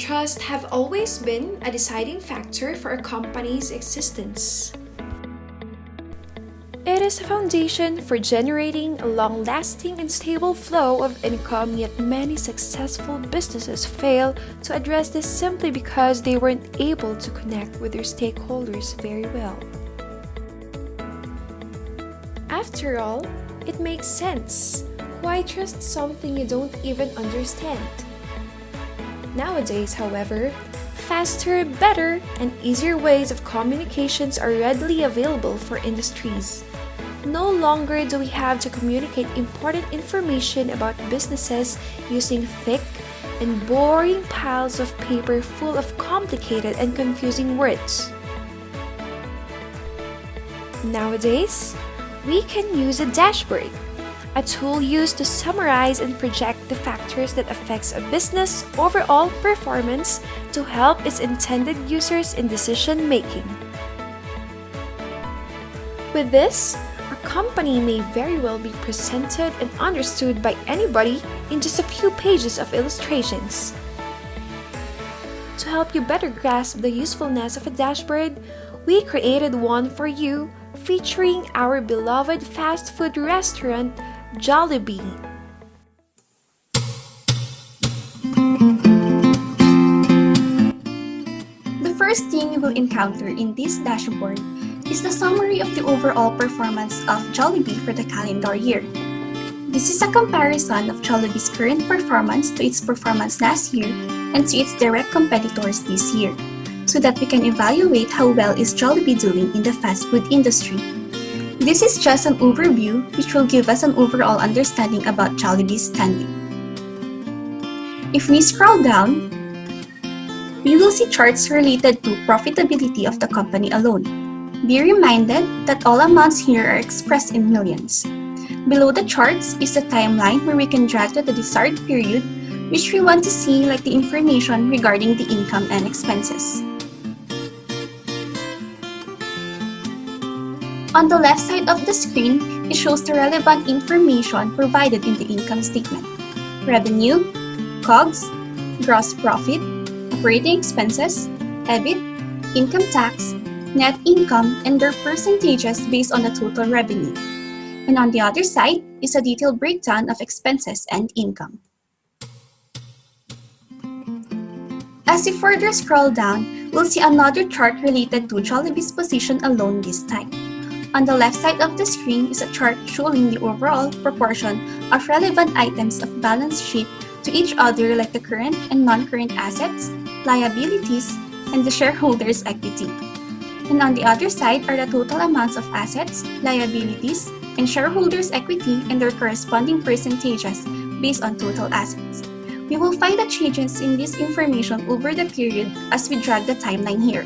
Trust have always been a deciding factor for a company's existence. It is a foundation for generating a long-lasting and stable flow of income, yet many successful businesses fail to address this simply because they weren't able to connect with their stakeholders very well. After all, it makes sense. Why trust something you don't even understand? Nowadays, however, faster, better, and easier ways of communications are readily available for industries. No longer do we have to communicate important information about businesses using thick and boring piles of paper full of complicated and confusing words. Nowadays, we can use a dashboard, a tool used to summarize and project the factors that affects a business' overall performance to help its intended users in decision making. With this, a company may very well be presented and understood by anybody in just a few pages of illustrations. To help you better grasp the usefulness of a dashboard, we created one for you featuring our beloved fast food restaurant, Jollibee. The first thing you will encounter in this dashboard is the summary of the overall performance of Jollibee for the calendar year. This is a comparison of Jollibee's current performance to its performance last year and to its direct competitors this year, so that we can evaluate how well is Jollibee doing in the fast food industry. This is just an overview which will give us an overall understanding about Jollibee's standing. If we scroll down, we will see charts related to profitability of the company alone. Be reminded that all amounts here are expressed in millions. Below the charts is a timeline where we can drag to the desired period which we want to see, like the information regarding the income and expenses. On the left side of the screen, it shows the relevant information provided in the income statement: revenue, COGS, gross profit, operating expenses, EBIT, income tax, net income, and their percentages based on the total revenue. And on the other side is a detailed breakdown of expenses and income. As we further scroll down, we'll see another chart related to Jollibee's position alone this time. On the left side of the screen is a chart showing the overall proportion of relevant items of balance sheet to each other, like the current and non-current assets, liabilities, and the shareholders' equity. And on the other side are the total amounts of assets, liabilities, and shareholders' equity and their corresponding percentages based on total assets. We will find the changes in this information over the period as we drag the timeline here.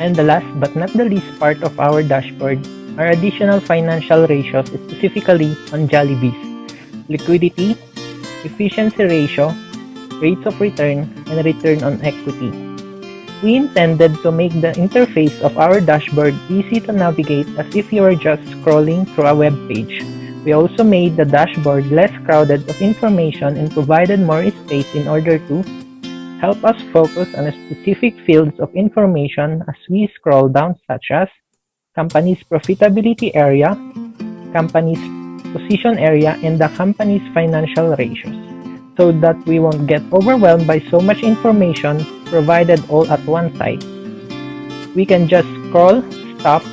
And the last but not the least part of our dashboard are additional financial ratios, specifically on Jollibee's liquidity, efficiency ratio, rates of return, and return on equity. We intended to make the interface of our dashboard easy to navigate as if you were just scrolling through a web page. We also made the dashboard less crowded of information and provided more space in order to help us focus on specific fields of information as we scroll down, such as company's profitability area, company's position area, and the company's financial ratios, so that we won't get overwhelmed by so much information provided all at one site. We can just scroll, stop,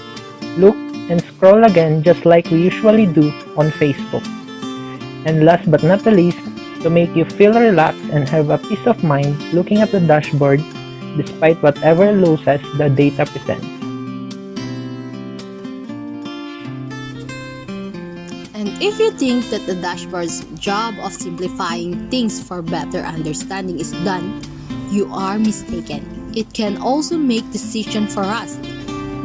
look, and scroll again just like we usually do on Facebook. And last but not the least, to make you feel relaxed and have a peace of mind looking at the dashboard despite whatever losses the data presents. And if you think that the dashboard's job of simplifying things for better understanding is done, you are mistaken. It can also make decisions for us.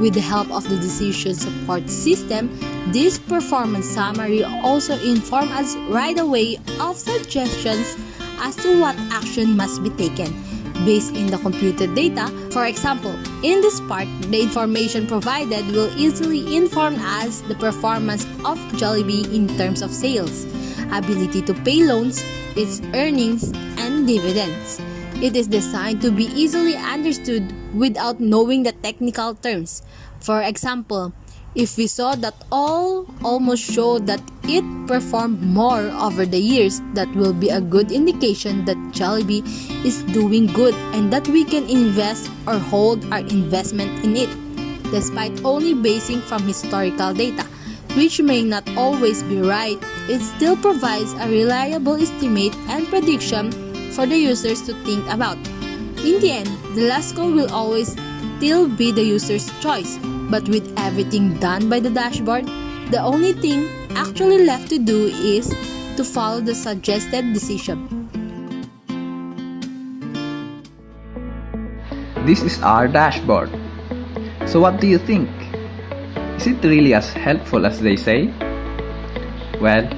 With the help of the decision support system, this performance summary also informs us right away of suggestions as to what action must be taken. based in the computed data. For example, in this part, the information provided will easily inform us the performance of Jollibee in terms of sales, ability to pay loans, its earnings, and dividends. It is designed to be easily understood without knowing the technical terms. For example, if we saw that all almost show that it performed more over the years, that will be a good indication that Jollibee is doing good and that we can invest or hold our investment in it, despite only basing from historical data, which may not always be right. It still provides a reliable estimate and prediction for the users to think about. In the end, the last call will always still be the user's choice, but with everything done by the dashboard, the only thing actually left to do is to follow the suggested decision. This is our dashboard. So what do you think? Is it really as helpful as they say? Well,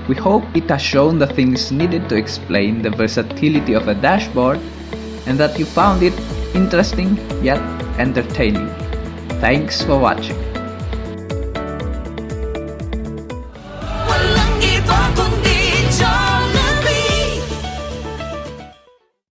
we hope it has shown the things needed to explain the versatility of a dashboard and that you found it interesting yet entertaining. Thanks for watching.